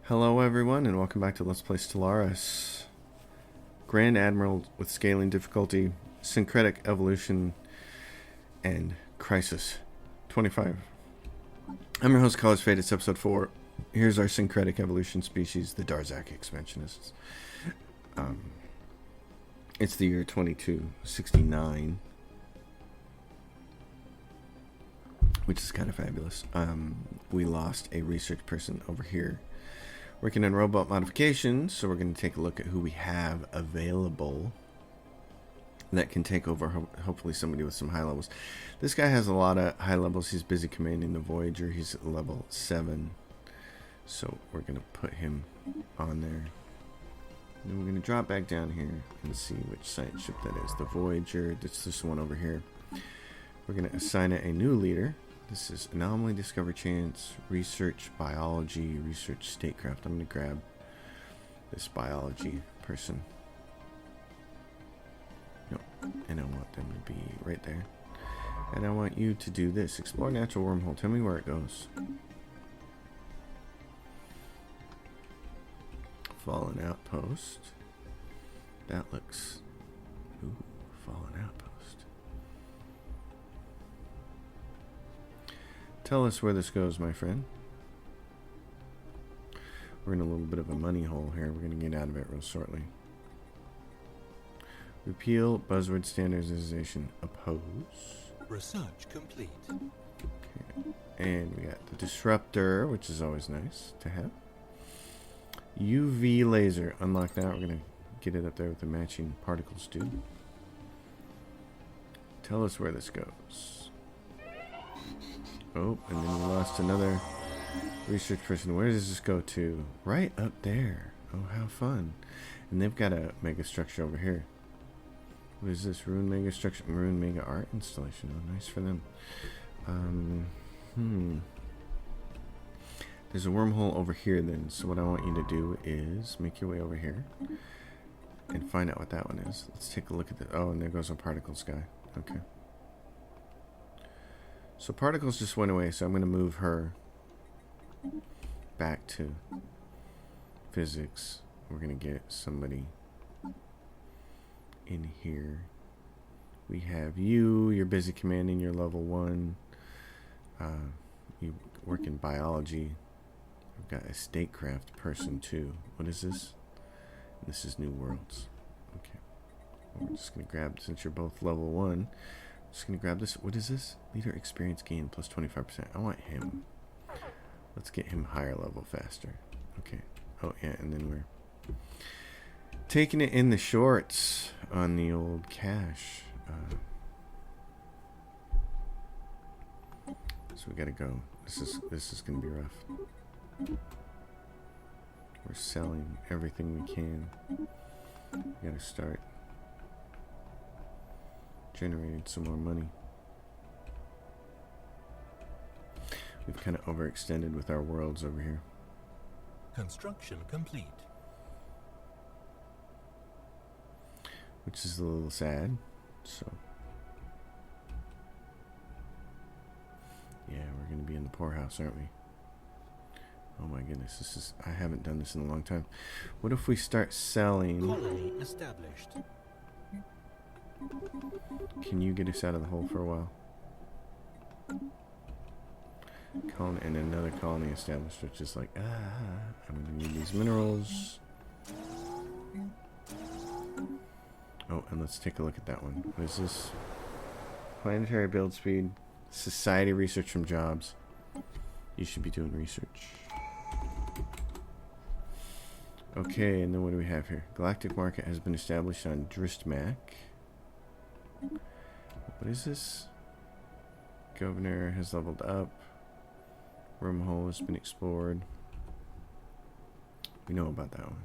Hello everyone and welcome back to Let's Play Stellaris. Grand Admiral with scaling difficulty, syncretic evolution, and crisis. 25. I'm your host, College Fate. It's episode 4. Here's our syncretic evolution species, the Darzak expansionists. It's the year 2269, which is kind of fabulous. We lost a research person over here working on robot modifications, so we're going to take a look at who we have available that can take over, hopefully somebody with some high levels. This guy has a lot of high levels. He's busy commanding the Voyager. He's at level 7, so we're going to put him on there. And then we're going to drop back down here and see which science ship that is. The Voyager, that's this one over here. We're going to assign it a new leader. This is Anomaly, Discover Chance, Research, Biology, Research, Statecraft. I'm going to grab this Biology person. Nope. And I want them to be right there. And I want you to do this. Explore Natural Wormhole. Tell me where it goes. Fallen Outpost. That looks... Ooh, Fallen Outpost. Tell us where this goes, my friend. We're in a little bit of a money hole here. We're going to get out of it real shortly. Repeal buzzword standardization. Oppose. Research complete. Okay. And we got the disruptor, which is always nice to have. UV laser. Unlock that. We're going to get it up there with the matching particles, dude. Tell us where this goes. Oh, and then we lost another research person. Where does this go to? Right up there. Oh, how fun. And they've got a mega structure over here. What is this? Rune mega structure. Rune mega art installation. Oh, nice for them. There's a wormhole over here then. So what I want you to do is make your way over here and find out what that one is. Let's take a look at the... Oh, and there goes our particles guy. Okay. So particles just went away, so I'm going to move her back to physics. We're going to get somebody in here. We have you. You're busy commanding. You're level 1. You work in biology. I've got a statecraft person too. What is this? This is New Worlds. Okay. Well, we're just going to grab, since you're both level 1. Just gonna grab this. What is this? Leader experience gain plus 25%. I want him. Let's get him higher level faster. Okay. Oh yeah, and then we're taking it in the shorts on the old cash. So we gotta go. This is gonna be rough. We're selling everything we can. We gotta start generating some more money. We've kind of overextended with our worlds over here. Construction complete. Which is a little sad. So yeah, we're going to be in the poorhouse, aren't we? Oh my goodness, this is... I haven't done this in a long time. What if we start selling... Colony established. Can you get us out of the hole for a while? Colony, and another colony established, which is like, I'm going to need these minerals. Oh, and let's take a look at that one. What is this? Planetary build speed. Society research from jobs. You should be doing research. Okay, and then what do we have here? Galactic market has been established on Dristmac. What is this? Governor has leveled up. Wormhole has been explored. We know about that one.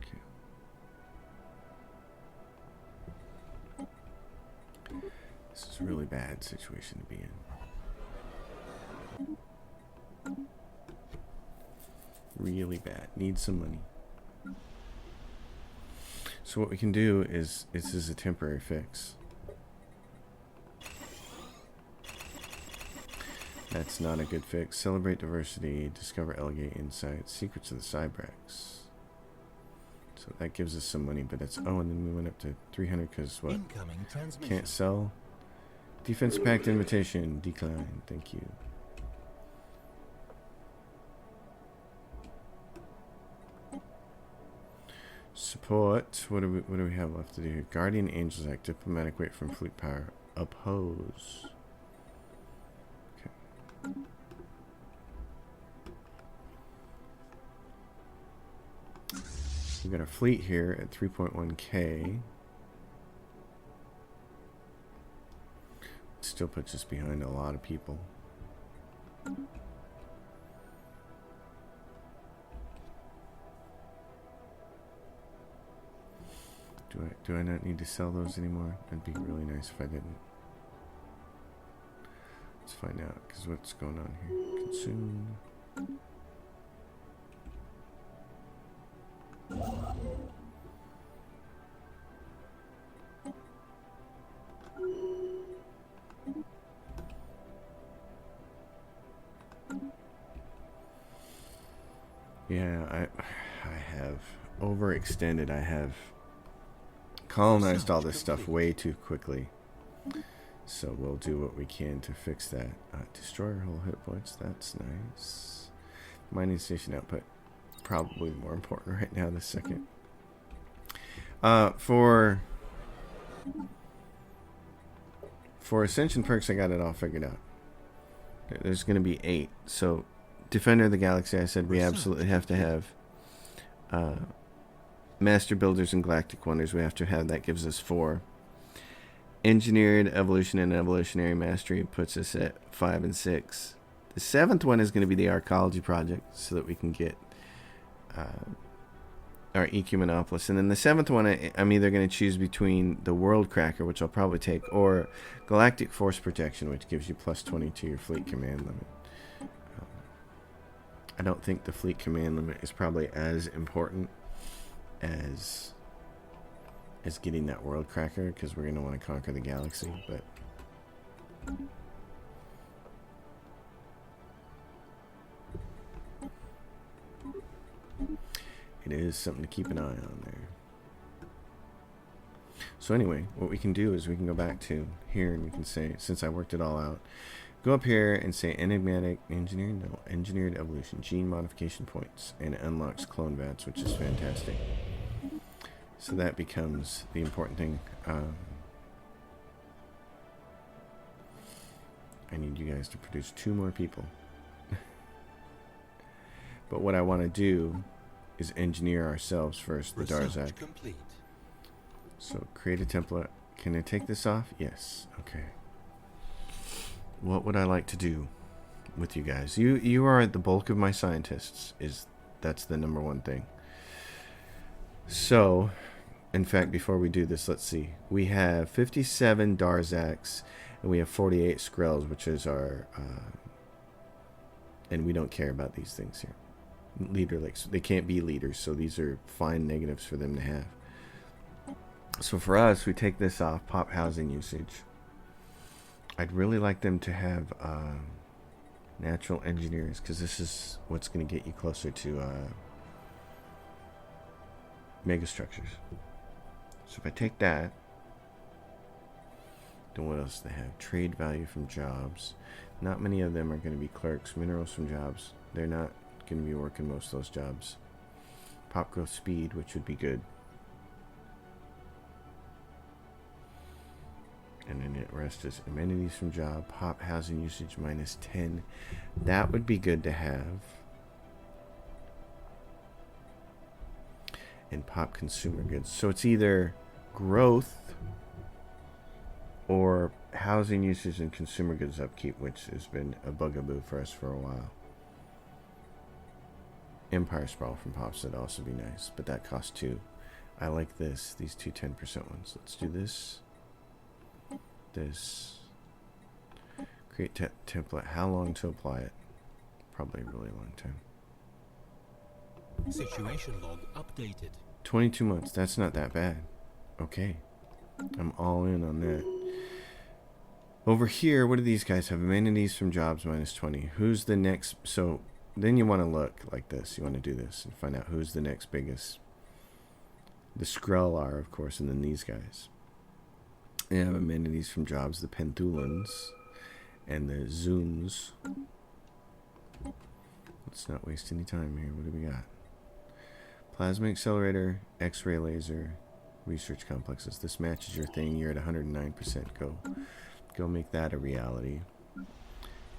Okay. This is a really bad situation to be in. Really bad. Need some money. So what we can do is, this is a temporary fix. That's not a good fix. Celebrate diversity. Discover Elegate insights. Secrets of the Cybrax. So that gives us some money, but it's... Oh, and then we went up to 300 because what? Incoming transmission. Can't sell. Defense Pact invitation. Decline. Thank you. Support. What do we have left to do here? Guardian Angels Act. Diplomatic weight from fleet power. Oppose. Okay. We got our fleet here at 3.1k. Still puts us behind a lot of people. Do I not need to sell those anymore? It'd be really nice if I didn't. Let's find out, because what's going on here? Consume. Yeah, I have overextended. I have colonized all this stuff way too quickly. So we'll do what we can to fix that. Destroy our whole hit points. That's nice. Mining station output. Probably more important right now this second. For Ascension perks, I got it all figured out. There's going to be 8. So Defender of the Galaxy, I said we absolutely have to have Master Builders and Galactic Wonders. We have to have that. Gives us 4. Engineered Evolution and Evolutionary Mastery puts us at 5 and 6. The 7th one is going to be the Arcology Project, so that we can get our Ecumenopolis. And then the 7th one, I'm either going to choose between the World Cracker, which I'll probably take, or Galactic Force Protection, which gives you plus 20 to your fleet command limit. I don't think the fleet command limit is probably as important as getting that World Cracker, because we're going to want to conquer the galaxy, but it is something to keep an eye on there. So anyway, what we can do is we can go back to here and we can say, since I worked it all out, go up here and say enigmatic engineered evolution, gene modification points, and it unlocks clone vats, which is fantastic. So that becomes the important thing. I need you guys to produce 2 more people. But what I want to do is engineer ourselves first, the Darzak. So create a template. Can I take this off? Yes. Okay. What would I like to do with you guys? You are the bulk of my scientists. That's the number one thing. So, in fact, before we do this, let's see. We have 57 Darzaks, and we have 48 Skrells, which is our... and we don't care about these things here. Leader links. They can't be leaders, so these are fine negatives for them to have. So for us, we take this off, pop housing usage. I'd really like them to have natural engineers, because this is what's going to get you closer to... megastructures. So if I take that, then what else do they have? Trade value from jobs. Not many of them are going to be clerks. Minerals from jobs. They're not going to be working most of those jobs. Pop growth speed, which would be good. And then it rest is amenities from job. Pop housing usage minus 10. That would be good to have. And pop consumer goods. So it's either growth or housing usage and consumer goods upkeep, which has been a bugaboo for us for a while. Empire sprawl from pops would also be nice, but that costs 2. I like this. These 2 10% ones. Let's do this. This. Create template. How long to apply it? Probably a really long time. Situation log updated. 22 months. That's not that bad. Okay. I'm all in on that. Over here, what do these guys have? Amenities from jobs minus 20. Who's the next? So then you want to look like this. You want to do this and find out who's the next biggest. The Skrull are, of course, and then these guys. They have amenities from jobs, the Penthulans and the Zooms. Let's not waste any time here. What do we got? Plasma accelerator, X-ray laser, research complexes. This matches your thing. You're at 109%. Go make that a reality.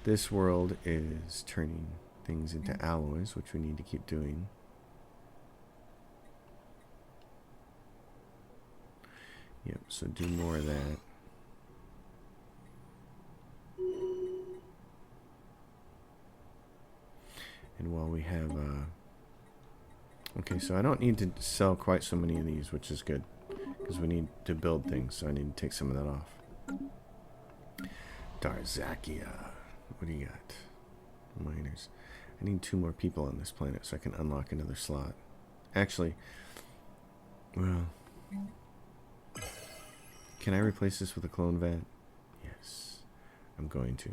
This world is turning things into alloys, which we need to keep doing. Yep, so do more of that. And while we have, okay, so I don't need to sell quite so many of these, which is good, because we need to build things, so I need to take some of that off. Darzakia. What do you got? Miners. I need 2 more people on this planet so I can unlock another slot. Actually, well, can I replace this with a clone vat? Yes, I'm going to.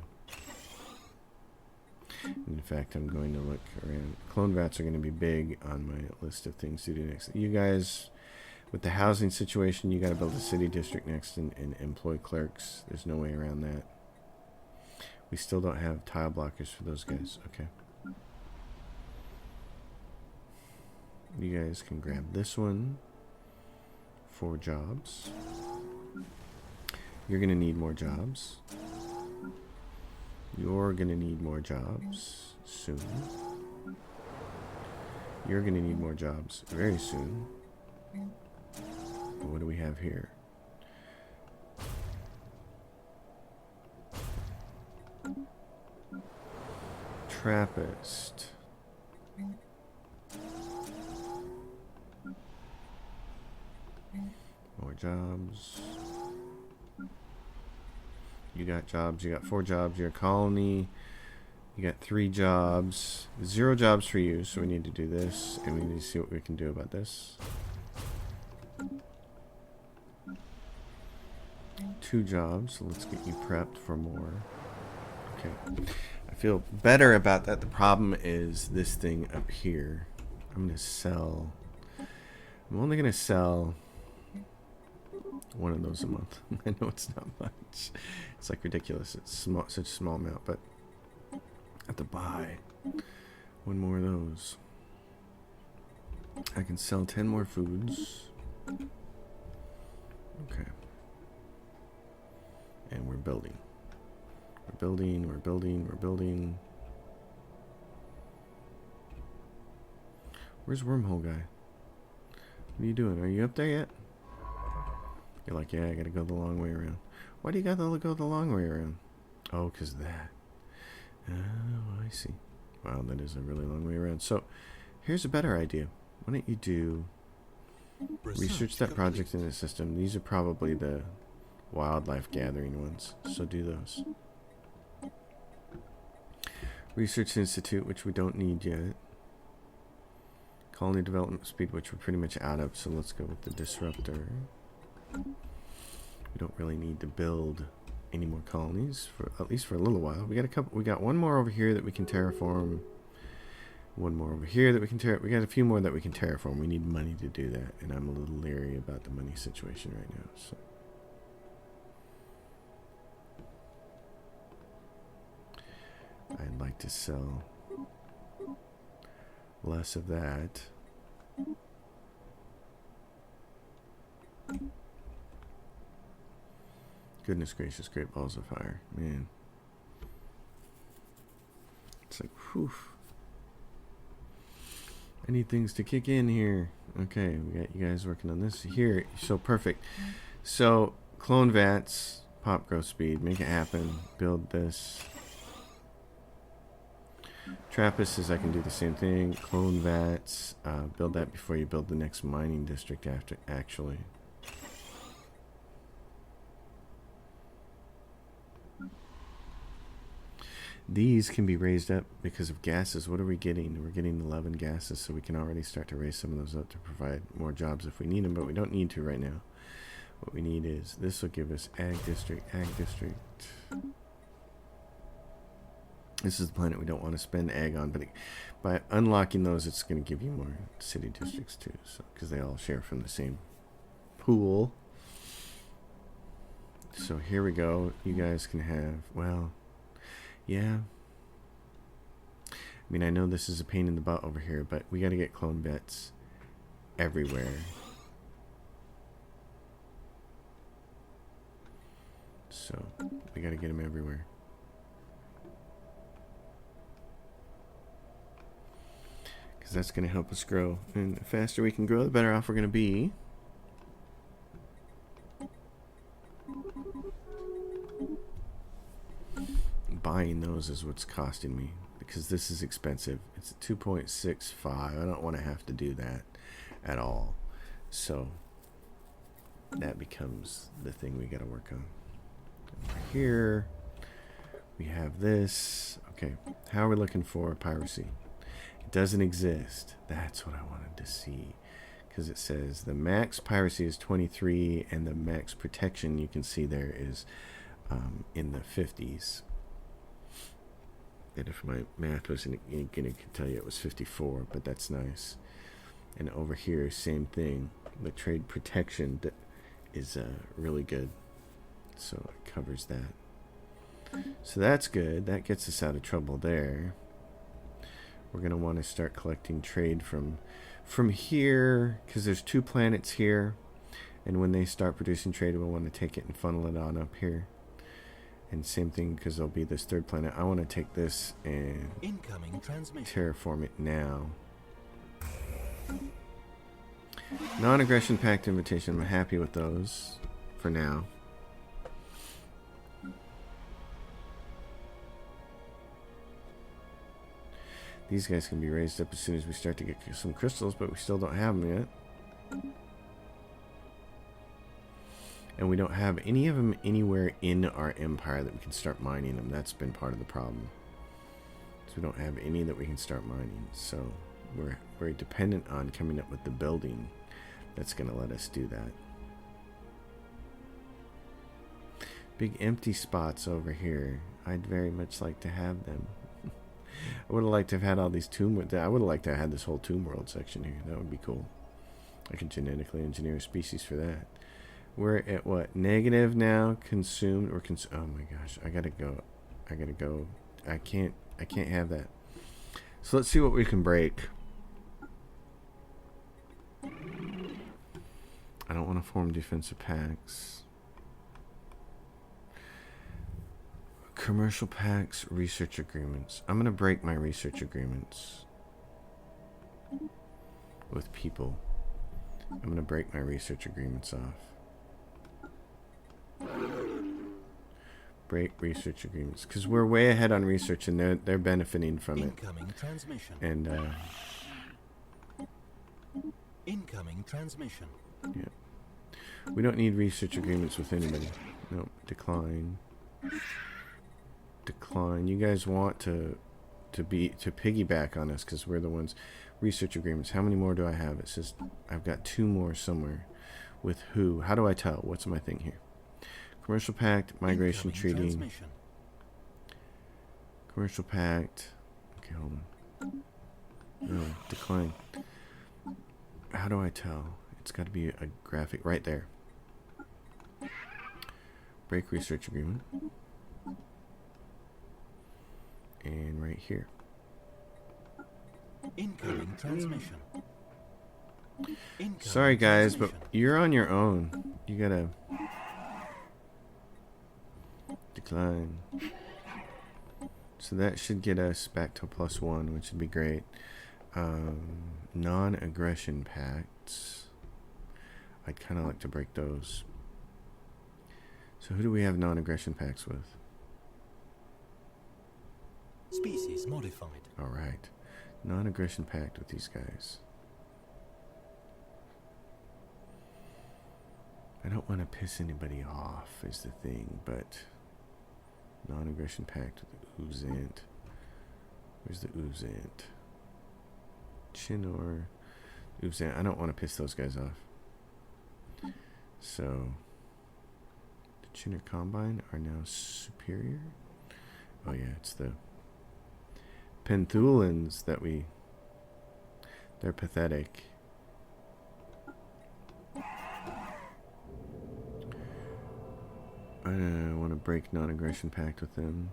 In fact, I'm going to look around. Clone vats are going to be big on my list of things to do next. You guys, with the housing situation, you got to build a city district next and employ clerks. There's no way around that. We still don't have tile blockers for those guys. Okay. You guys can grab this one. 4 jobs. You're going to need more jobs. You're going to need more jobs soon. You're going to need more jobs very soon. What do we have here? Trappist. More jobs. You got jobs. You got 4 jobs. You're a colony. You got 3 jobs. 0 jobs for you, so we need to do this. And we need to see what we can do about this. 2 jobs. So let's get you prepped for more. Okay. I feel better about that. The problem is this thing up here. I'm going to sell. I'm only going to sell 1 of those a month. I know it's not much. It's like ridiculous. It's small, such a small amount, but I have to buy 1 more of those. I can sell 10 more foods. Okay. And we're building. We're building, we're building, we're building. Where's Wormhole Guy? What are you doing? Are you up there yet? You're like, yeah, I gotta go the long way around. Why do you gotta go the long way around? Oh, because of that. Oh, I see. Wow, that is a really long way around. So, here's a better idea. Why don't you do... research that project in the system. These are probably the wildlife gathering ones. So do those. Research Institute, which we don't need yet. Colony development speed, which we're pretty much out of. So let's go with the disruptor. We don't really need to build any more colonies for at least for a little while. We got a couple. We got 1 more over here that we can terraform. 1 more over here that we can we got a few more that we can terraform. We need money to do that, and I'm a little leery about the money situation right now. So I'd like to sell less of that. Goodness gracious, great balls of fire. Man. It's like, whew. I need things to kick in here. Okay, we got you guys working on this here. So perfect. So, clone vats, pop growth speed, make it happen. Build this. Trappist says I can do the same thing. Clone vats, build that before you build the next mining district after, actually. These can be raised up because of gases. What are we getting? We're getting 11 gases, so we can already start to raise some of those up to provide more jobs if we need them, but we don't need to right now. What we need is, this will give us ag district, ag district. This is the planet we don't want to spend ag on, but by unlocking those, it's going to give you more city districts too, so because they all share from the same pool. So here we go. You guys can have, well, yeah. I mean, I know this is a pain in the butt over here, but we got to get clone bits everywhere. So we got to get them everywhere. Because that's going to help us grow. And the faster we can grow, the better off we're going to be. Buying those is what's costing me. Because this is expensive. It's 2.65. I don't want to have to do that at all. So that becomes the thing we got to work on. Over here we have this. Okay, how are we looking for piracy? It doesn't exist. That's what I wanted to see, because it says the max piracy is 23 and the max protection, you can see there, is in the 50s. And if my math wasn't gonna tell you, it was 54, but that's nice. And over here, same thing. The trade protection is really good. So it covers that. So that's good. That gets us out of trouble there. We're going to want to start collecting trade from here, because there's 2 planets here. And when they start producing trade, we'll want to take it and funnel it on up here. And same thing, because there'll be this 3rd planet. I want to take this and terraform it now. Non-aggression pact invitation. I'm happy with those for now. These guys can be raised up as soon as we start to get some crystals, but we still don't have them yet. And we don't have any of them anywhere in our empire that we can start mining them. That's been part of the problem. So we don't have any that we can start mining. So we're very dependent on coming up with the building that's going to let us do that. Big empty spots over here. I'd very much like to have them. I would have liked to have had all these tomb. I would have liked to have had this whole tomb world section here. That would be cool. I could genetically engineer a species for that. We're at what? Negative now? Consumed or oh my gosh! I gotta go. I gotta go. I can't have that. So let's see what we can break. I don't want to form defensive pacts. Commercial pacts, research agreements. I'm going to break my research agreements with people. I'm going to break my research agreements off. Break research agreements. Because we're way ahead on research and they're benefiting from it. Incoming transmission. And, incoming transmission. Yeah. We don't need research agreements with anybody. Nope. Decline. Decline. You guys want to piggyback on us because we're the ones. Research agreements. How many more do I have? It says I've got 2 more somewhere. With who? How do I tell? What's my thing here? Commercial pact, migration treaty. Commercial pact. Okay, hold on. No, decline. How do I tell? It's got to be a graphic right there. Break research agreement. And right here. Incoming transmission. Incoming Sorry guys, but you're on your own. You gotta decline. So that should get us back to +1, which would be great. Non-aggression pacts. I'd kind of like to break those. So who do we have non-aggression pacts with? Species modified. All right. Non-aggression pact with these guys. I don't want to piss anybody off is the thing, but non-aggression pact with the Oozant. Where's the Oozant? Chinor. Oozant. I don't want to piss those guys off. So Chinner Combine are now superior. Oh yeah, it's the Penthulans that we... They're pathetic. I want to break non-aggression pact with them.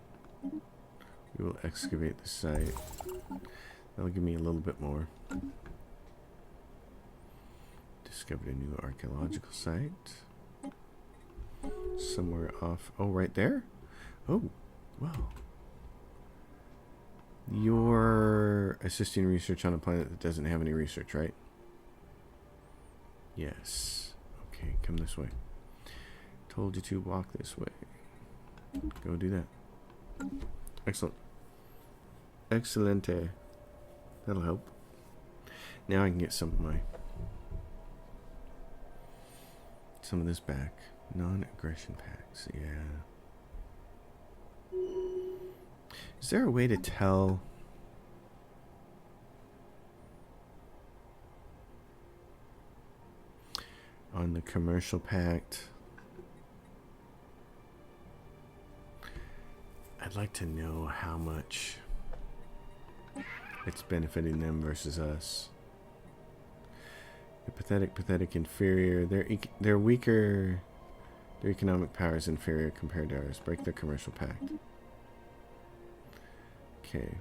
We will excavate the site. That'll give me a little bit more. Discovered a new archaeological site. Somewhere off... Oh, right there? Oh, wow. You're assisting research on a planet that doesn't have any research, right? Yes. Okay, come this way. Told you to walk this way. Go do that. Excellent. Excelente. That'll help. Now I can get some of this back. Non-aggression packs, yeah. Is there a way to tell on the commercial pact? I'd like to know how much it's benefiting them versus us. They're pathetic, inferior. They're weaker. Their economic power is inferior compared to ours. Break their commercial pact. Okay.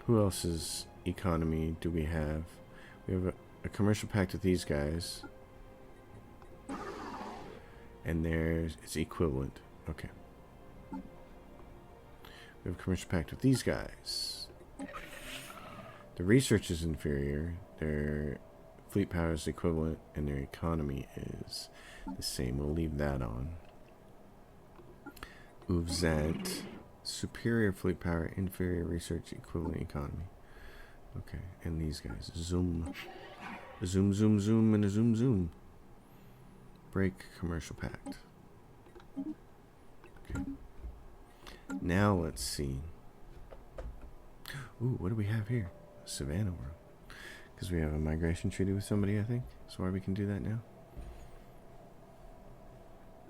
Who else's economy do we have? We have a commercial pact with these guys. And theirs is equivalent. Okay. We have a commercial pact with these guys. The research is inferior. Their fleet power is equivalent. And their economy is the same. We'll leave that on. Uvzant. Superior fleet power, inferior research, equivalent economy. Okay, and these guys. Zoom. A zoom, zoom, zoom, and a zoom, zoom. Break commercial pact. Okay. Now let's see. Ooh, what do we have here? Savannah World. Because we have a migration treaty with somebody, I think. So why we can do that now?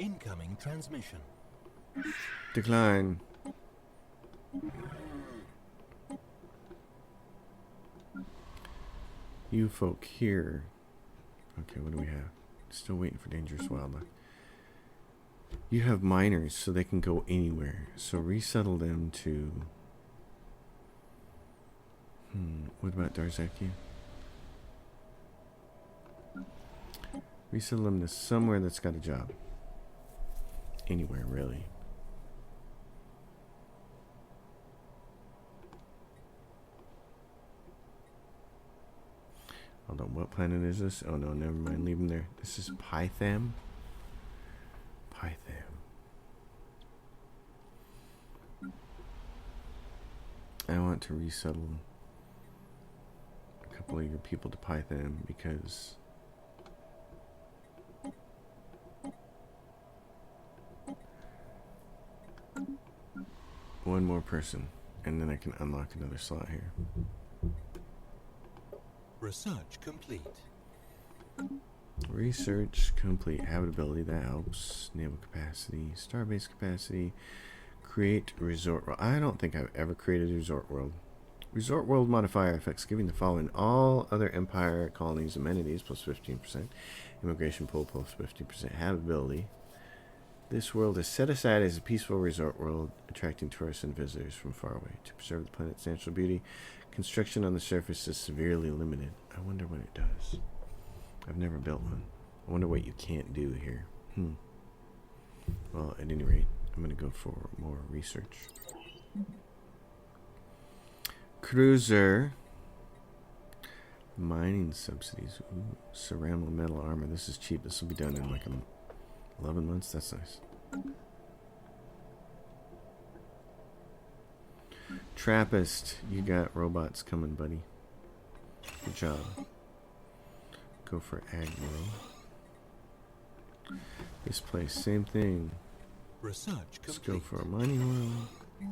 Incoming transmission. Decline. You folk here. Okay, what do we have? Still waiting for dangerous wildlife. You have miners, so they can go anywhere. So resettle them to... what about Darzeki? Resettle them to somewhere that's got a job. Anywhere, really. Hold on, what planet is this? Oh no, never mind, leave them there. This is Pytham? Pytham. I want to resettle a couple of your people to Pytham because one more person and then I can unlock another slot here. Research complete. Research complete. Habitability, that helps. Naval capacity, starbase capacity. Create resort world. I don't think I've ever created a resort world. Resort world modifier effects giving the following all other empire colonies amenities plus 15%. Immigration pool plus 15%. Habitability. This world is set aside as a peaceful resort world, attracting tourists and visitors from far away. To preserve the planet's natural beauty, construction on the surface is severely limited. I wonder what it does. I've never built one. I wonder what you can't do here. Well, at any rate, I'm going to go for more research. Cruiser. Mining subsidies. Ooh, ceramic metal armor. This is cheap. This will be done in like 11 months. That's nice. Trappist. You got robots coming, buddy. Good job. Go for Admiral. This place, same thing. Research Let's complete. go for a mining oil.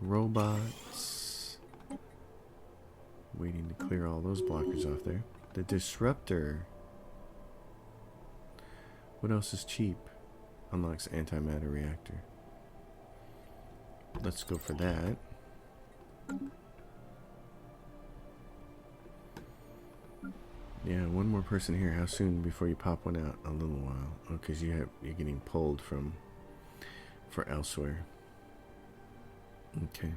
Robots. Waiting to clear all those blockers off there. The disruptor. What else is cheap? Unlocks antimatter reactor. Let's go for that. Yeah, one more person here. How soon before you pop one out? A little while. Oh, because you're getting pulled for elsewhere. Okay.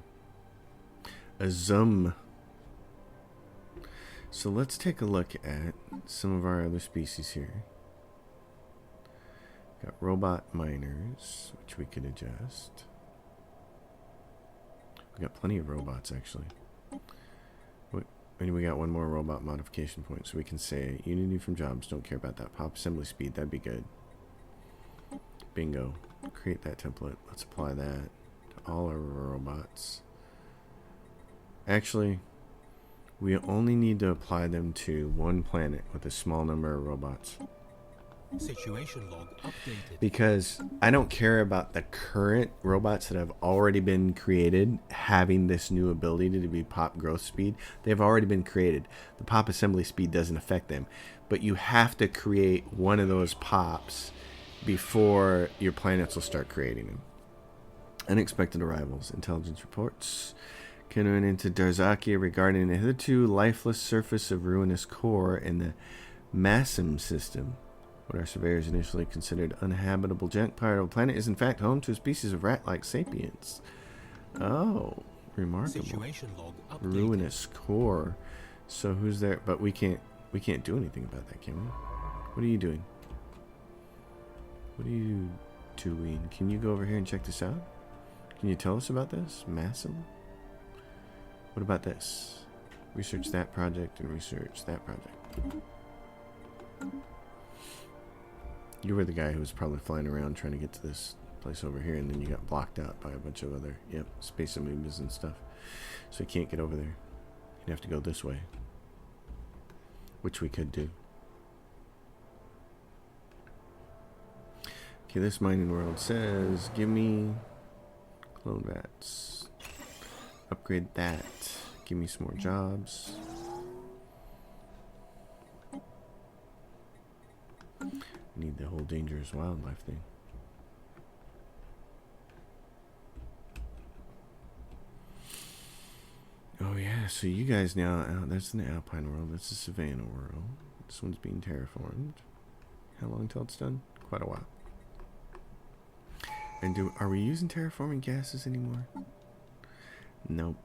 A zoom. So let's take a look at some of our other species here. Got robot miners, which we could adjust. We got plenty of robots, actually. And we got one more robot modification point, so we can say Unity from jobs. Don't care about that. Pop assembly speed, that'd be good. Bingo. Create that template. Let's apply that to all our robots. Actually, we only need to apply them to one planet with a small number of robots. Situation log updated. Because I don't care about the current robots that have already been created having this new ability to be pop growth speed. They've already been created. The pop assembly speed doesn't affect them. But you have to create one of those pops before your planets will start creating them. Unexpected arrivals. Intelligence reports. Canoeing into Darzakia regarding a hitherto lifeless surface of ruinous core in the Massam system. What our surveyors initially considered uninhabitable giant pirate planet is in fact home to a species of rat-like sapiens. Oh, remarkable. Situation log updated. Ruinous core. So who's there? But we can't do anything about that, can we? What are you doing? What are you doing? Can you go over here and check this out? Can you tell us about this? Massam? What about this? Research that project and research that project. You were the guy who was probably flying around trying to get to this place over here, and then you got blocked out by a bunch of other, space amoebas and stuff. So you can't get over there. You'd have to go this way. Which we could do. Okay, this mining world says, give me clone rats. Upgrade that. Give me some more jobs. Need the whole dangerous wildlife thing. Oh yeah, so you guys now, that's in the Alpine world, that's the Savannah world. This one's being terraformed. How long till it's done? Quite a while. And are we using terraforming gases anymore? Nope.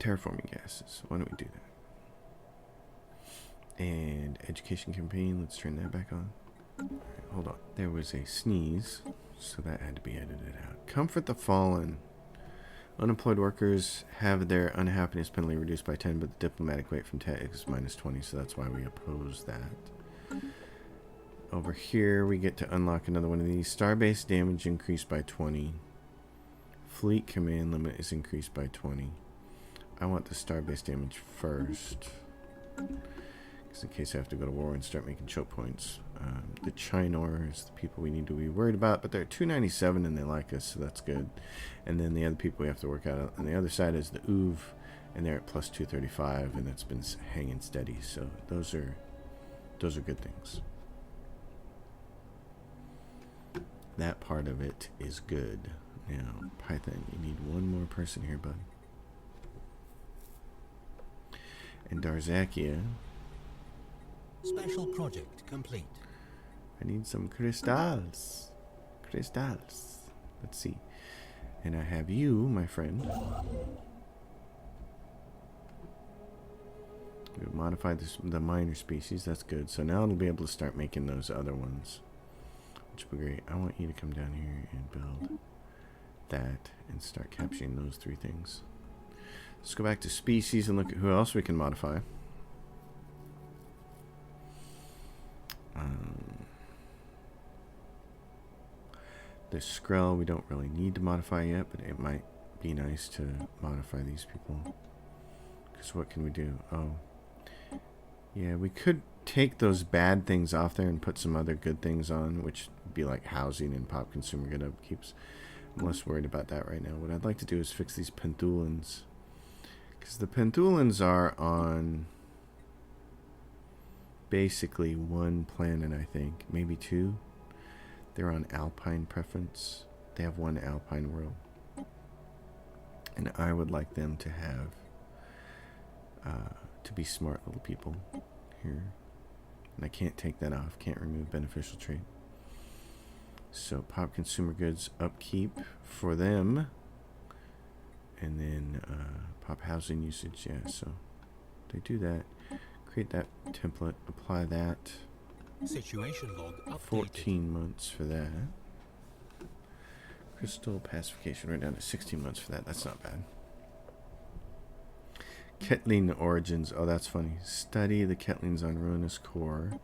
Terraforming gases. Why don't we do that? And education campaign, let's turn that back on. Right, hold on. There was a sneeze, so that had to be edited out. Comfort the fallen. Unemployed workers have their unhappiness penalty reduced by 10, but the diplomatic weight from 10 is minus 20, so that's why we oppose that. Over here, we get to unlock another one of these. Starbase damage increased by 20. Fleet command limit is increased by 20. I want the starbase damage first, because in case I have to go to war and start making choke points. The Chinor is the people we need to be worried about, but they're 297 and they like us, so that's good. And then the other people we have to work out on the other side is the UV, and they're at plus 235, and it's been hanging steady. So those are good things. That part of it is good. Now, Python, you need one more person here, bud. And Darzakia. Special project complete. I need some crystals. Crystals. Let's see. And I have you, my friend. We've modified the minor species. That's good. So now it'll be able to start making those other ones, which would be great. I want you to come down here and build that and start capturing those three things. Let's go back to species and look at who else we can modify. The Skrull we don't really need to modify yet, but it might be nice to modify these people. Because what can we do? Oh, yeah, we could take those bad things off there and put some other good things on, which would be like housing and pop consumer good upkeeps. I'm less worried about that right now. What I'd like to do is fix these Penthulans, because the Penthulans are on basically one planet, I think, maybe two. They're on Alpine preference. They have one Alpine world. And I would like them to have, to be smart little people here. And I can't take that off. Can't remove beneficial trade. So pop consumer goods upkeep for them. And then pop housing usage. Yeah, so they do that. Create that template. Apply that. Situation log updated. 14 months for that. Crystal pacification. Right down to 16 months for that. That's not bad. Ketling origins. Oh, that's funny. Study the Ketlings on ruinous core.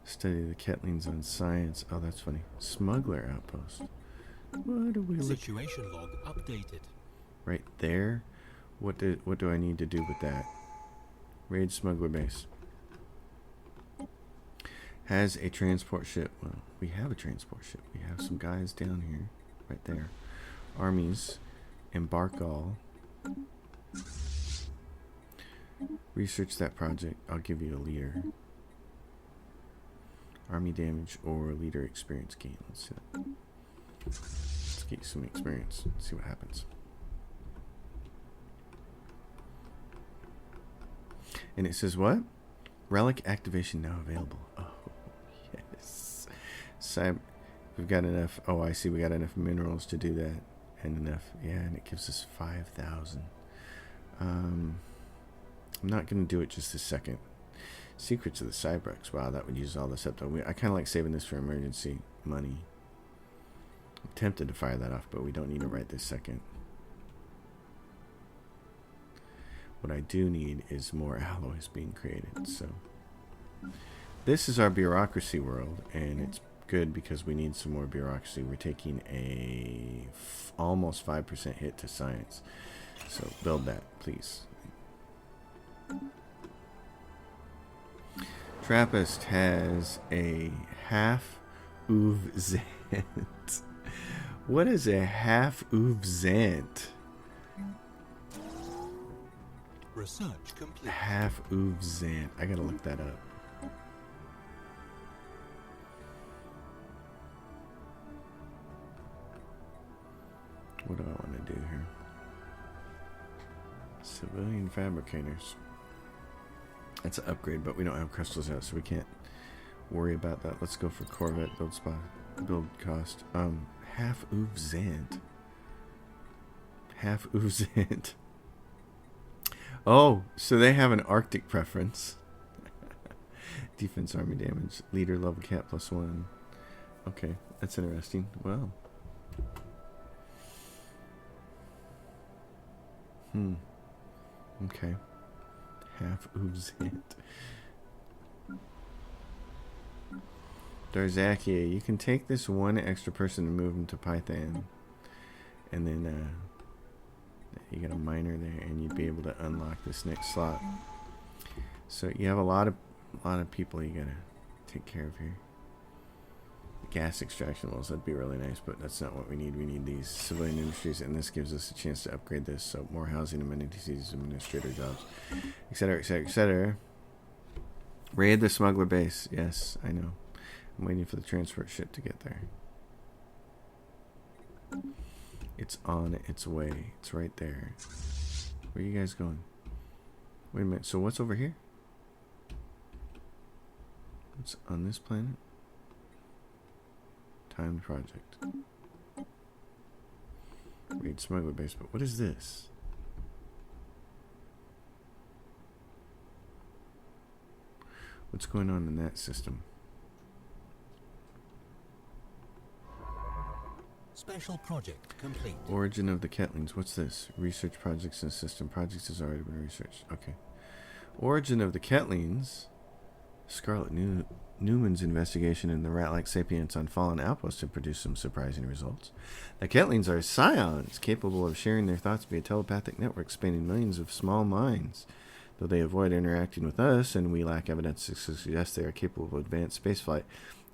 Study the Ketlings on science. Oh, that's funny. Smuggler outpost. What do we look? Situation log updated. Right there. What do I need to do with that? Raid smuggler base. Has a transport ship. Well, we have a transport ship. We have some guys down here. Right there. Armies. Embark all. Research that project. I'll give you a leader. Army damage or leader experience gain. Let's see that. Let's get you some experience. See what happens. And it says what? Relic activation now available. Oh, yes. We've got enough. Oh, I see. We got enough minerals to do that. And enough. Yeah, and it gives us 5,000. I'm not going to do it just a second. Secrets of the Cybrex. Wow, that would use all this up. I kind of like saving this for emergency money. I'm tempted to fire that off, but we don't need it right this second. What I do need is more alloys being created. So this is our bureaucracy world, and it's good because we need some more bureaucracy. We're taking a almost 5% hit to science. So build that, please. Trappist has a half Uvzant. What is a half Uvzant? Research complete. Half Uvzant. I gotta look that up. What do I want to do here? Civilian fabricators. That's an upgrade, but we don't have crystals out, so we can't worry about that. Let's go for Corvette build spot, build cost. Half Uvzant. Half Uvzant. Oh, so they have an Arctic preference. Defense army damage. Leader level cap +1. Okay, that's interesting. Well. Okay. Half Uvzant. Darzakia, you can take this one extra person and move him to Python. And then you got a miner there, and you'd be able to unlock this next slot. So you have a lot of people you gotta take care of here. Gas extraction wells, that'd be really nice, but that's not what we need. We need these civilian industries, and this gives us a chance to upgrade this. So more housing, amenities, administrator jobs, etc., etc., etc. Raid the smuggler base. Yes, I know. I'm waiting for the transport ship to get there. It's on its way. It's right there. Where are you guys going? Wait a minute. So what's over here? What's on this planet? Timed project. Raid smuggler base. But what is this? What's going on in that system? Special project complete. Origin of the Ketlings. What's this? Research projects and system. Projects has already been researched. Okay. Origin of the Ketlings. Scarlet Newman's investigation in the rat-like sapients on fallen outposts have produced some surprising results. The Ketlings are scions, capable of sharing their thoughts via telepathic networks spanning millions of small minds. Though they avoid interacting with us, and we lack evidence to suggest they are capable of advanced spaceflight,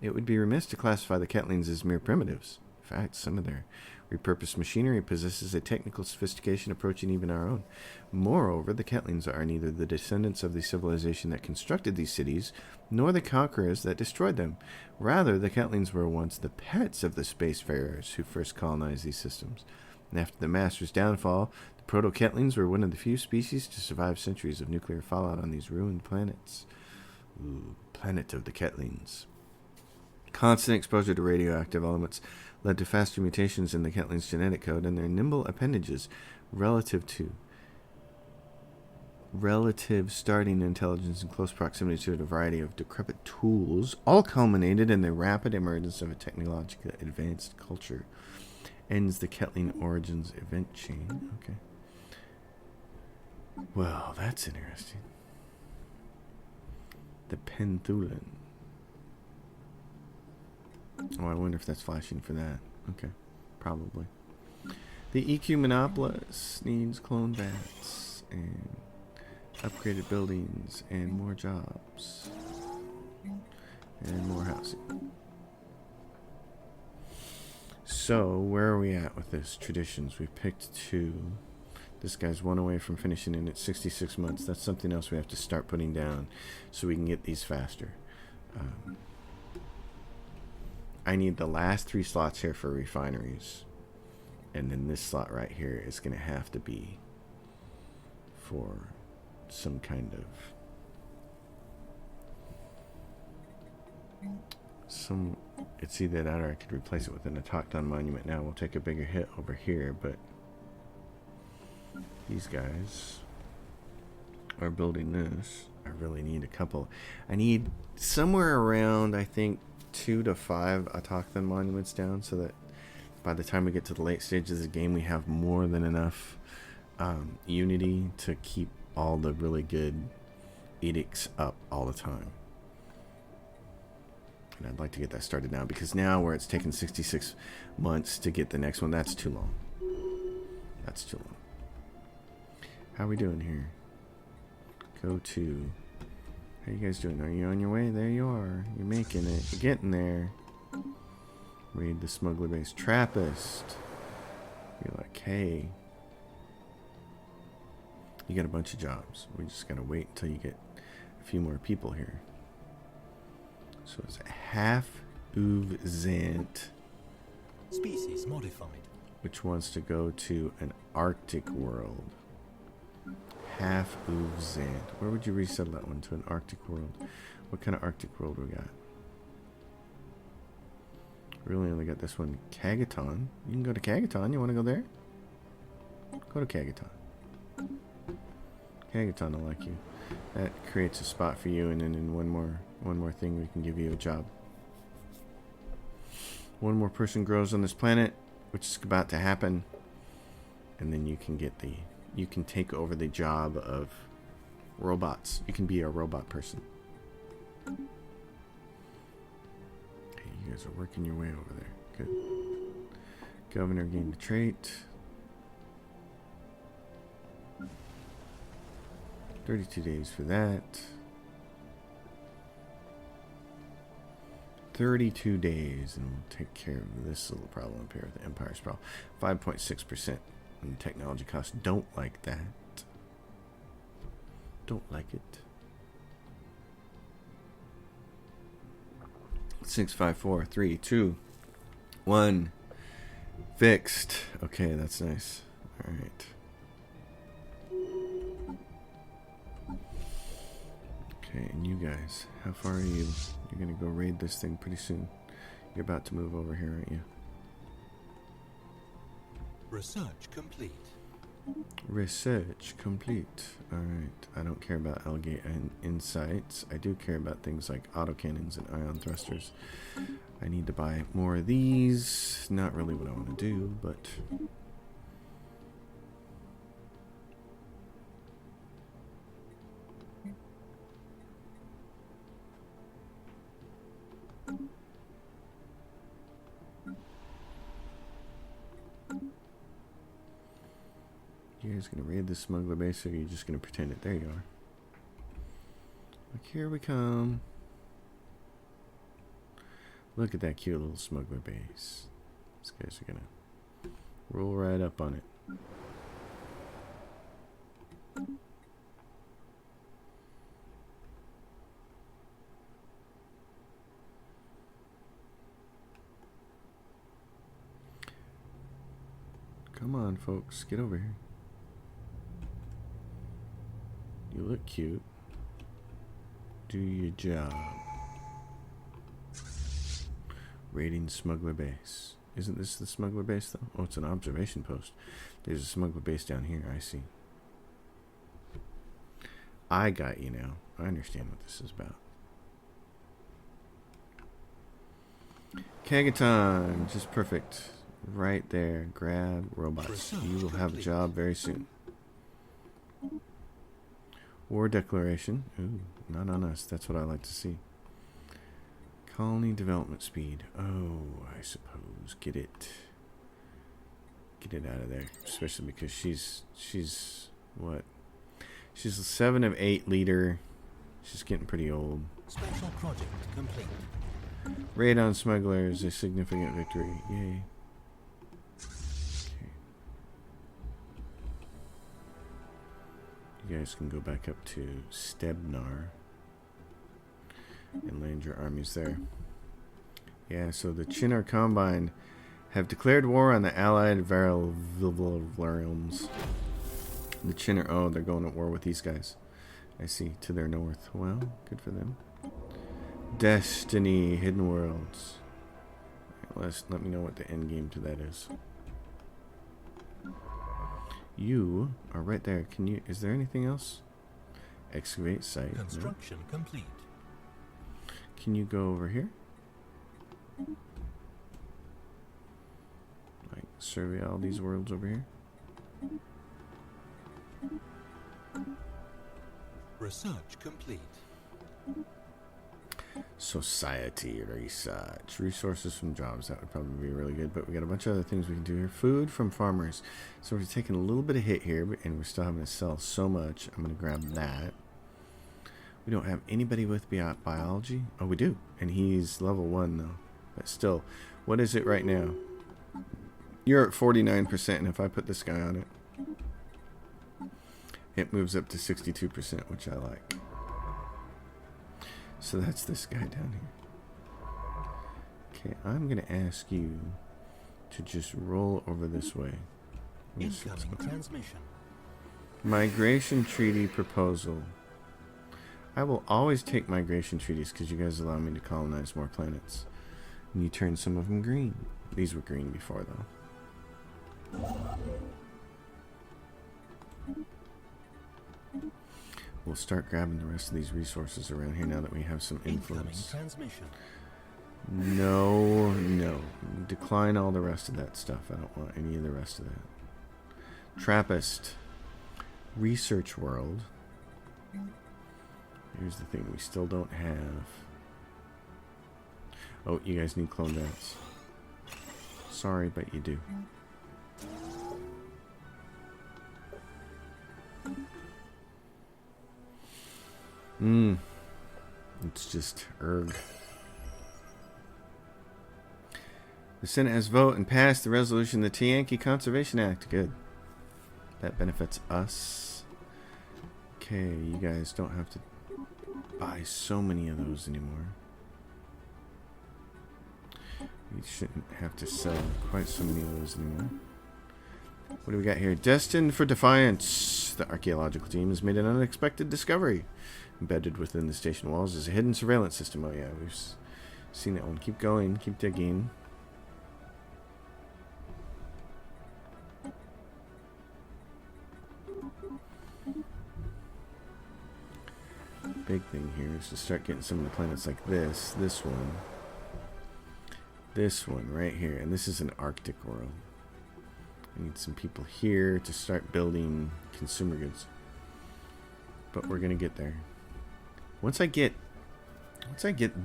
it would be remiss to classify the Ketlings as mere primitives. In fact, some of their Repurposed machinery possesses a technical sophistication approaching even our own. Moreover, the ketlings are neither the descendants of the civilization that constructed these cities, nor the conquerors that destroyed them. Rather, the ketlings were once the pets of the spacefarers who first colonized these systems. And after the Master's downfall, the proto-ketlings were one of the few species to survive centuries of nuclear fallout on these ruined planets. Ooh, planet of the ketlings. Constant exposure to radioactive elements led to faster mutations in the ketlings' genetic code and their nimble appendages relative starting intelligence and close proximity to a variety of decrepit tools, all culminated in the rapid emergence of a technologically advanced culture. Ends the Ketling origins event chain. Okay. Well, that's interesting. The Penthulan. Oh, I wonder if that's flashing for that. Okay, probably. The EQ Monopolis needs clone bats and upgraded buildings and more jobs and more housing. So, where are we at with this? Traditions. We picked 2. This guy's 1 away from finishing in at 66 months. That's something else we have to start putting down so we can get these faster. I need the last 3 slots here for refineries. And then this slot right here is going to have to be for some kind of... It's either that or I could replace it with an autochthon monument. Now we'll take a bigger hit over here, but these guys are building this. I really need a couple. I need somewhere around, I think, 2 to 5 autochthon monuments down so that by the time we get to the late stages of the game, we have more than enough unity to keep all the really good edicts up all the time. And I'd like to get that started now, because now where it's taken 66 months to get the next one, that's too long. That's too long. How are we doing here? Go to... How you guys doing? Are you on your way? There you are. You're making it. You're getting there. Raid the smuggler base. Trappist. You're like, hey. You got a bunch of jobs. We just gotta wait until you get a few more people here. So it's half Uvzant. Species modified. Which wants to go to an Arctic world. Half Uvzant. Where would you resettle that one to? An Arctic world. What kind of Arctic world we got? Really only got this one. Kagaton. You can go to Kagaton. You want to go there? Go to Kagaton. Kagaton will like you. That creates a spot for you, and then in one more thing we can give you a job. One more person grows on this planet, which is about to happen, and then you can get the... You can take over the job of robots. You can be a robot person. Okay, you guys are working your way over there. Good. Governor gained a trait. 32 days for that. 32 days, and we'll take care of this little problem up here with the Empire Sprawl. 5.6%. And technology costs. Don't like that. Don't like it. 6, 5, 4, 3, 2, 1. Fixed. Okay, that's nice. All right. Okay, and you guys, how far are you? You're gonna go raid this thing pretty soon. You're about to move over here, aren't you? Research complete. Research complete. Alright. I don't care about algae and insights. I do care about things like autocannons and ion thrusters. I need to buy more of these. Not really what I want to do, but... You guys gonna raid this smuggler base, or are you just gonna pretend it? There you are. Look, here we come. Look at that cute little smuggler base. These guys are gonna Roll right up on it. Come on, folks. Get over here. You look cute. Do your job. Raiding smuggler base. Isn't this the smuggler base, though? Oh, it's an observation post. There's a smuggler base down here. I see. I got you now. I understand what this is about. Kagaton. Just perfect. Right there. Grab robots. You will have a job very soon. War declaration. Ooh, not on us. That's what I like to see. Colony development speed. Oh, I suppose. Get it. Get it out of there. Especially because she's what? She's a 7 of 8 leader. She's getting pretty old. Special project complete. Raid on smugglers. A significant victory. Yay. You guys can go back up to Stebnar and land your armies there. Yeah, so the Chinnar Combine have declared war on the allied Varialms. The Chinnar, oh, they're going to war with these guys. I see, to their north. Well, good for them. Destiny, Hidden Worlds. Let me know what the end game to that is. You are right there. Can you? Is there anything else? Excavate site. Construction complete. Can you go over here? Like survey all these worlds over here. Research complete. Society research. Resources from jobs. That would probably be really good. But we got a bunch of other things we can do here. Food from farmers. So we're taking a little bit of hit here, and we're still having to sell so much. I'm going to grab that. We don't have anybody with biology. Oh, we do. And he's level 1, though. But still, what is it right now? You're at 49%, and if I put this guy on it, it moves up to 62%, which I like. So that's this guy down here. Okay, I'm going to ask you to just roll over this way. Incoming transmission. Migration treaty proposal. I will always take migration treaties because you guys allow me to colonize more planets. And you turn some of them green. These were green before, though. We'll start grabbing the rest of these resources around here now that we have some influence. Transmission. No. Decline all the rest of that stuff. I don't want any of the rest of that. Trappist. Research world. Here's the thing we still don't have. Oh, you guys need clone rats. Sorry, but you do. It's just erg. The Senate has voted and passed the resolution, the Tianki Conservation Act. Good. That benefits us. Okay, you guys don't have to buy so many of those anymore. You shouldn't have to sell quite so many of those anymore. What do we got here? Destined for defiance. The archaeological team has made an unexpected discovery. Embedded within the station walls is a hidden surveillance system. Oh yeah, we've seen that one. Keep going. Keep digging. Big thing here is to start getting some of the planets like this. This one right here. And this is an Arctic world. I need some people here to start building consumer goods. But we're going to get there. Once I get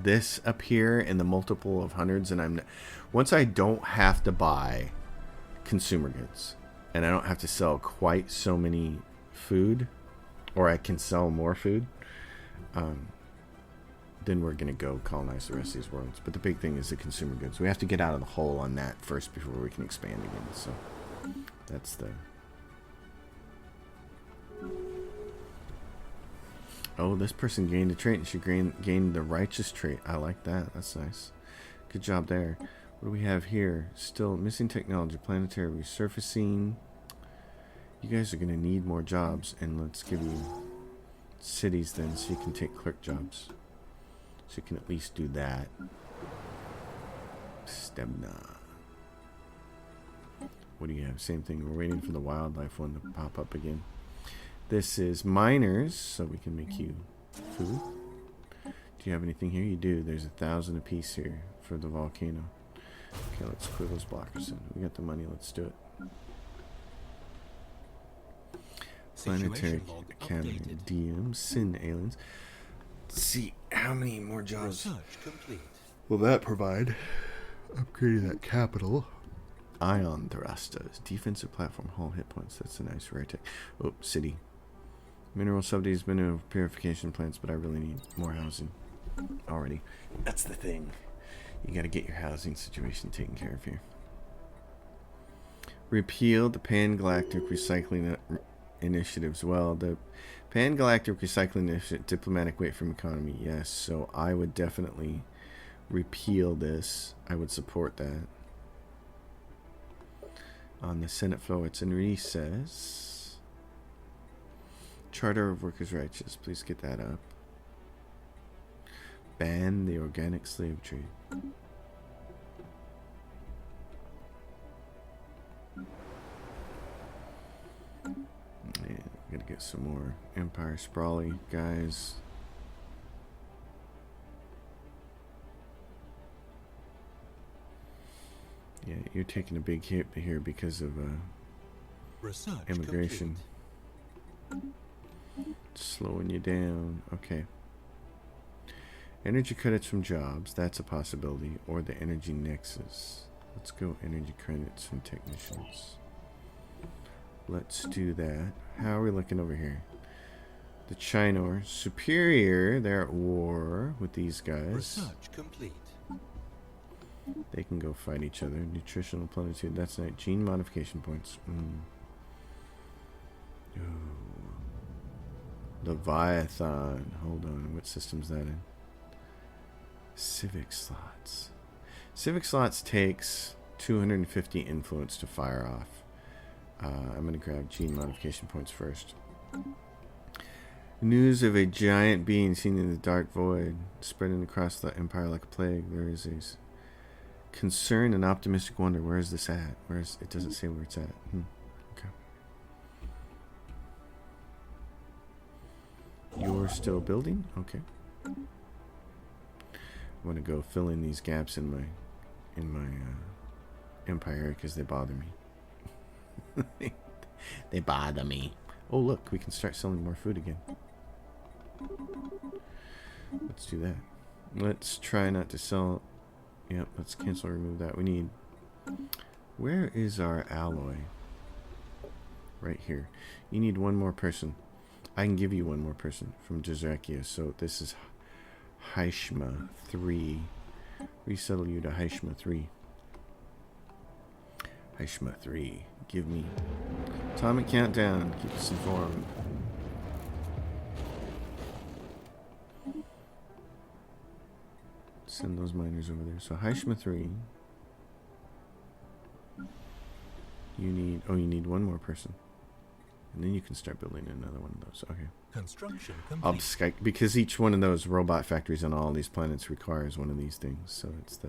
this up here in the multiple of hundreds, and once I don't have to buy consumer goods, and I don't have to sell quite so many food, or I can sell more food, then we're going to go colonize the rest of these worlds. But the big thing is the consumer goods. We have to get out of the hole on that first before we can expand again. So That's the... Oh, this person gained a trait, and she gained the righteous trait. I like that. That's nice. Good job there. What do we have here? Still missing technology, planetary resurfacing. You guys are going to need more jobs, and let's give you cities then, so you can take clerk jobs. So you can at least do that. Stemna. What do you have? Same thing. We're waiting for the wildlife one to pop up again. This is miners, so we can make you food. Do you have anything here? You do. There's 1,000 apiece here for the volcano. Okay, let's clear those blockers in. We got the money. Let's do it. Planetary Academy, DM, Sin Aliens. Let's see how many more jobs will that provide. Upgrading that capital. Ion thrusters, defensive platform, hull hit points. That's a nice rare tech. Oh, city. Mineral subdies, mineral purification plants, but I really need more housing already. That's the thing. You got to get your housing situation taken care of here. Repeal the Pan-Galactic Recycling Initiatives. Well, the Pan-Galactic Recycling Initiative, diplomatic weight from economy, yes. So I would definitely repeal this. I would support that. On the Senate floor, it's in recess. Charter of Workers' Righteous. Please get that up. Ban the organic slave trade. Yeah, gotta get some more Empire Sprawly guys. Yeah, you're taking a big hit here because of immigration. Slowing you down. Okay. Energy credits from jobs. That's a possibility. Or the energy nexus. Let's go energy credits from technicians. Let's do that. How are we looking over here? The Chinor. Superior. They're at war with these guys. Research complete. They can go fight each other. Nutritional plenitude. That's not gene modification points. Ooh. Leviathan. Hold on. What system's that in? Civic slots. Civic slots takes 250 influence to fire off. I'm going to grab gene modification points first. News of a giant being seen in the dark void, spreading across the empire like a plague. There is a concern and optimistic wonder. Where is this at? It doesn't say where it's at. Okay. You're still building? Okay. I'm gonna go fill in these gaps in my empire because they bother me. They bother me. Oh look, we can start selling more food again. Let's do that. Let's try not to sell. Yep, let's cancel, remove that. We need... Where is our alloy? Right here. You need one more person. I can give you one more person from Jazrakia. So this is Haishma 3. Resettle you to Haishma 3. Haishma 3. Give me... Atomic countdown. Keep us informed. Send those miners over there. So Haishma 3. You need one more person. And then you can start building another one of those. Okay. Construction complete. Because each one of those robot factories on all these planets requires one of these things. So that's the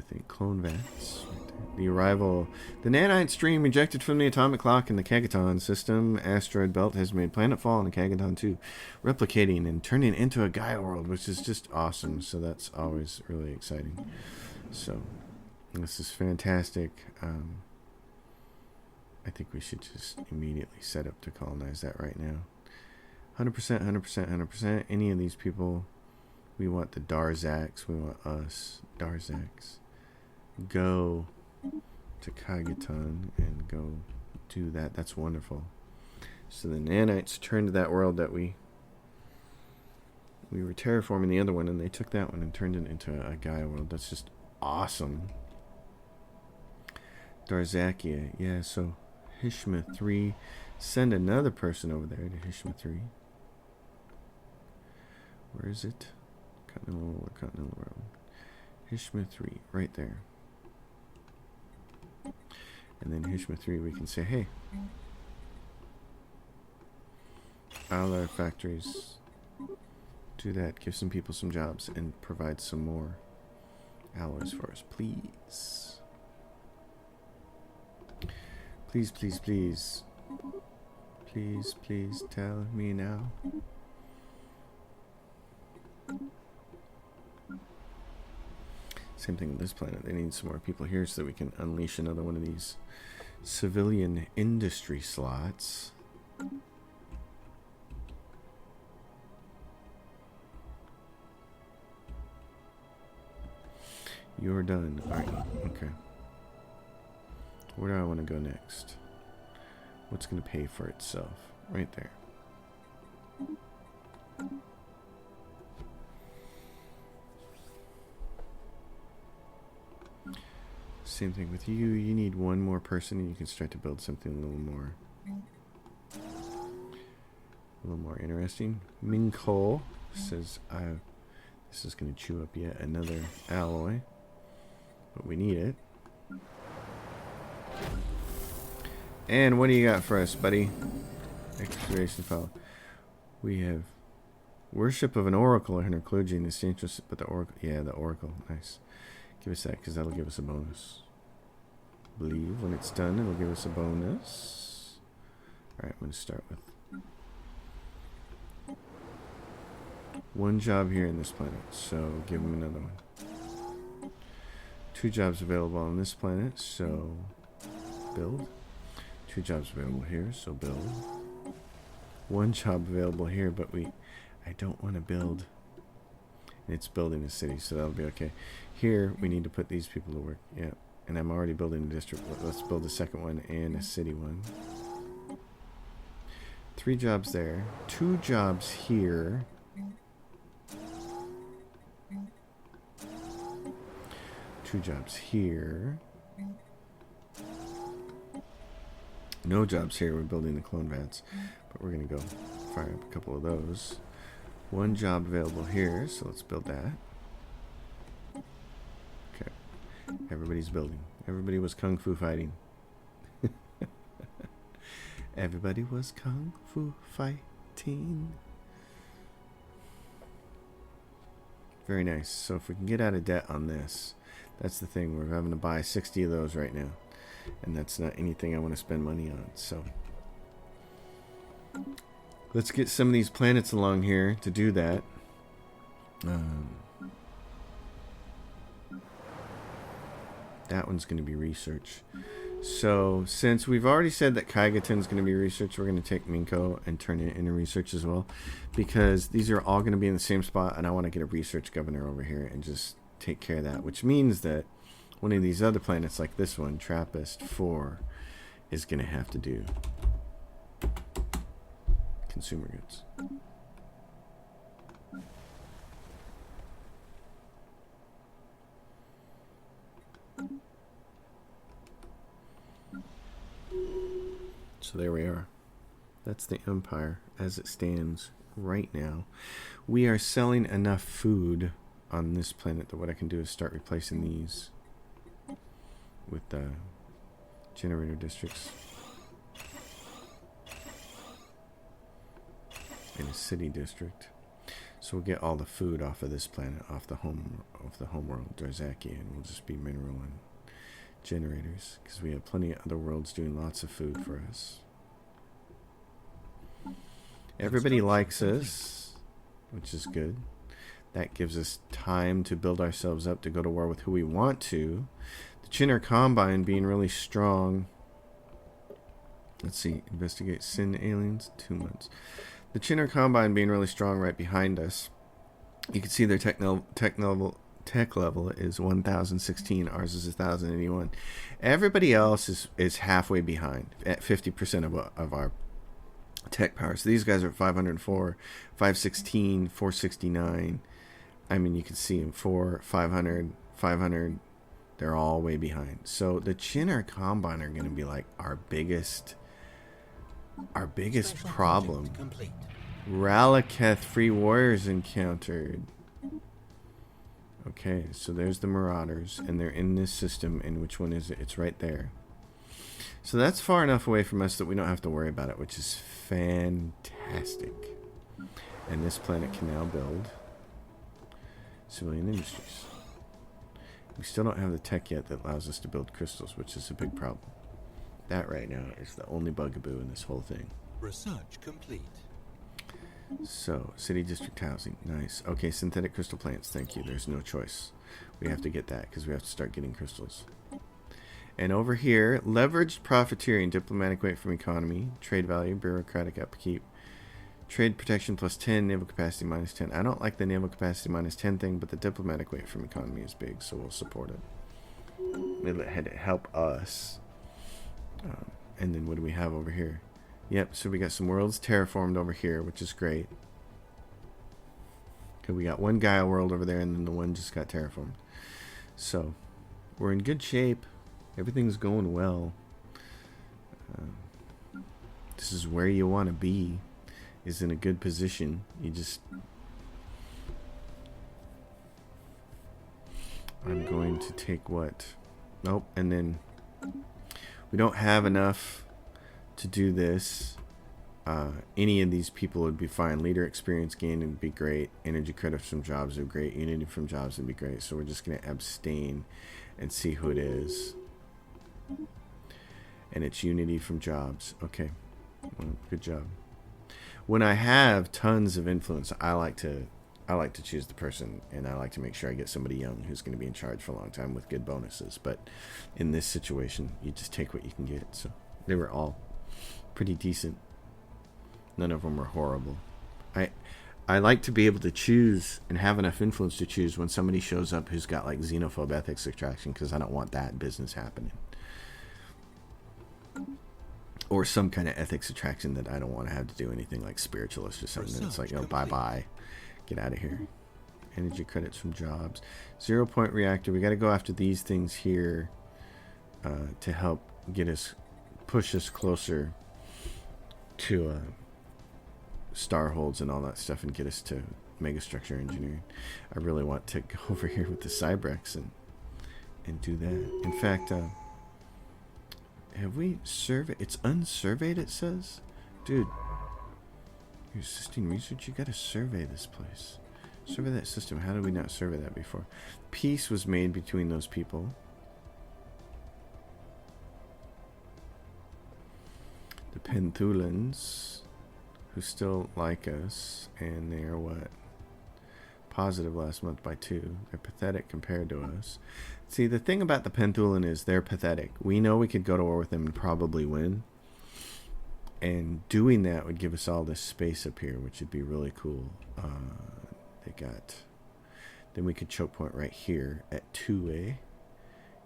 thing. Clone vats. Right there. The arrival. The nanite stream ejected from the atomic clock in the Kagaton system asteroid belt has made planetfall in the Kagaton 2, replicating and turning into a Gaia world, which is just awesome. So that's always really exciting. So this is fantastic. I think we should just immediately set up to colonize that right now. 100%, 100%, 100%. Any of these people, we want the Darzaks. We want us. Darzaks. Go to Kagaton and go do that. That's wonderful. So the nanites turned to that world that we were terraforming the other one, and they took that one and turned it into a Gaia world. That's just awesome. Darzakia. Yeah, so Hishma 3. Send another person over there to Hishma 3. Where is it? Continental Road. Hishma 3, right there. And then Hishma 3, we can say, hey, alloy factories, do that, give some people some jobs, and provide some more alloys for us, please. Please, please, please. Please, please tell me now. Same thing with this planet. They need some more people here so that we can unleash another one of these civilian industry slots. You're done. Alright, okay. Where do I want to go next? What's going to pay for itself? Right there. Same thing with you. You need one more person and you can start to build something a little more interesting. Minko says, this is going to chew up yet another alloy, but we need it. And what do you got for us, buddy? Excavation file. We have worship of an oracle and her clergy in this interest, but the oracle, yeah, the oracle, nice. Give us that because that'll give us a bonus. I believe when it's done, it'll give us a bonus. All right, I'm going to start with one job here in this planet, so give him another one. 2 jobs available on this planet, so build. 2 jobs available here, so build. 1 job available here, but I don't want to build. It's building a city, so that'll be okay. Here, we need to put these people to work. Yeah, and I'm already building a district. Let's build a second one and a city one. 3 jobs there. 2 jobs here. 2 jobs here. No jobs here. We're building the clone vats, but we're going to go fire up a couple of those. 1 job available here, so let's build that. Okay. Everybody's building. Everybody was kung fu fighting. Everybody was kung fu fighting. Very nice. So if we can get out of debt on this, that's the thing. We're having to buy 60 of those right now. And that's not anything I want to spend money on. So let's get some of these planets along here to do that. That one's going to be research. So since we've already said that Kaigaton's going to be research, we're going to take Minko and turn it into research as well. Because these are all going to be in the same spot. And I want to get a research governor over here and just take care of that. Which means that one of these other planets like this one, Trappist 4, is going to have to do consumer goods. So there we are. That's the Empire as it stands right now. We are selling enough food on this planet that what I can do is start replacing these with the generator districts in a city district. So we'll get all the food off of this planet, off the home world, Darzaki, and we'll just be mineral and generators because we have plenty of other worlds doing lots of food for us. Everybody likes us, which is good. That gives us time to build ourselves up to go to war with who we want to. The Chinner Combine being really strong. Let's see. Investigate Sin aliens. 2 months. The Chinner Combine being really strong right behind us. You can see their tech level is 1,016. Ours is 1,081. Everybody else is halfway behind at 50% of our tech power. So these guys are at 504, 516, 469. I mean, you can see them 4, 500, 500, They're all way behind. So the Chinner Combine are going to be like our biggest problem. Ralaketh Free Warriors encountered. Okay, so there's the Marauders, and they're in this system. And which one is it? It's right there. So that's far enough away from us that we don't have to worry about it, which is fantastic. And this planet can now build civilian industries. We still don't have the tech yet that allows us to build crystals, which is a big problem. That right now is the only bugaboo in this whole thing. Research complete. So, city district housing. Nice. Okay, synthetic crystal plants. Thank you. There's no choice. We have to get that because we have to start getting crystals. And over here, leveraged profiteering, diplomatic weight from economy, trade value, bureaucratic upkeep, trade protection plus 10, naval capacity minus 10. I don't like the naval capacity minus 10 thing, but the diplomatic weight from economy is big, so we'll support it. It'll help us. And then what do we have over here? Yep, so we got some worlds terraformed over here, which is great. Okay, we got one Gaia world over there, and then the one just got terraformed. So, we're in good shape. Everything's going well. This is where you want to be. Is in a good position. You just... I'm going to take what? Nope, and then... We don't have enough to do this. Any of these people would be fine. Leader experience gain would be great. Energy credits from jobs would be great. Unity from jobs would be great. So we're just going to abstain and see who it is. And it's unity from jobs. Okay. Well, good job. When I have tons of influence, I like to choose the person, and I like to make sure I get somebody young who's going to be in charge for a long time with good bonuses. But in this situation, you just take what you can get. So they were all pretty decent. None of them were horrible. I like to be able to choose and have enough influence to choose when somebody shows up who's got like xenophobe ethics extraction, because I don't want that business happening. Or some kind of ethics attraction that I don't want to have to do anything like spiritualist or something. It's like, oh, bye-bye. Get out of here. Energy credits from jobs. 0 point reactor. We got to go after these things here to help get us, push us closer to starholds and all that stuff and get us to megastructure engineering. I really want to go over here with the Cybrex and do that. In fact, have we surveyed? It's unsurveyed, it says. Dude, you're assisting research? You gotta survey this place. Survey that system. How did we not survey that before? Peace was made between those people. The Penthulans, who still like us, and they are what? Positive last month by 2. They're pathetic compared to us. See, the thing about the Penthulan is they're pathetic. We know we could go to war with them and probably win. And doing that would give us all this space up here, which would be really cool. They got... Then we could choke point right here at 2A.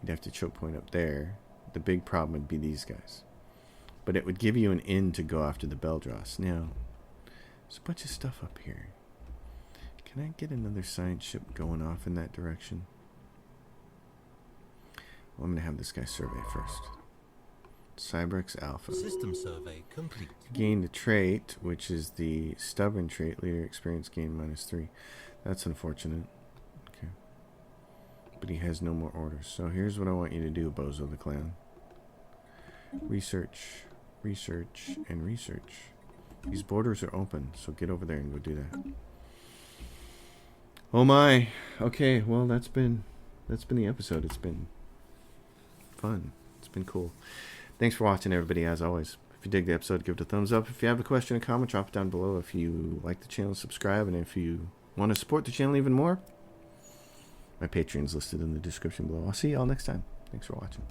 You'd have to choke point up there. The big problem would be these guys. But it would give you an in to go after the Beldross. Now, there's a bunch of stuff up here. Can I get another science ship going off in that direction? Well, I'm going to have this guy survey first. Cybrex Alpha. System survey complete. Gained a trait, which is the stubborn trait. Leader experience gain -3. That's unfortunate. Okay. But he has no more orders. So here's what I want you to do, Bozo the Clown. Research, research, and research. These borders are open, so get over there and go do that. Oh my. Okay, well that's been the episode. It's been fun. It's been cool. Thanks for watching, everybody, as always. If you dig the episode, give it a thumbs up. If you have a question or comment, drop it down below. If you like the channel, subscribe. And if you want to support the channel even more, my Patreon's listed in the description below. I'll see you all next time. Thanks for watching.